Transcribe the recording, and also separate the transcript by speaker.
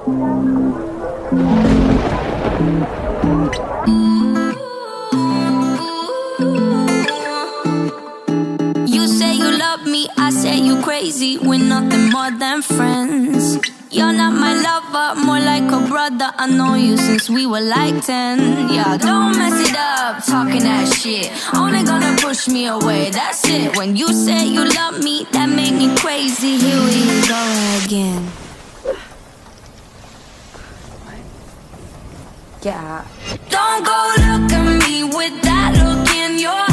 Speaker 1: You say you love me, I say you crazy. We're nothing more than friends. You're not my lover, more like a brother. I know you since we were like 10. Yeah, don't mess it up, talking that shit. Only gonna push me away, that's it. When you say you love me, that made me crazy. Here we go again. Yeah. Don't go look at me with that look in your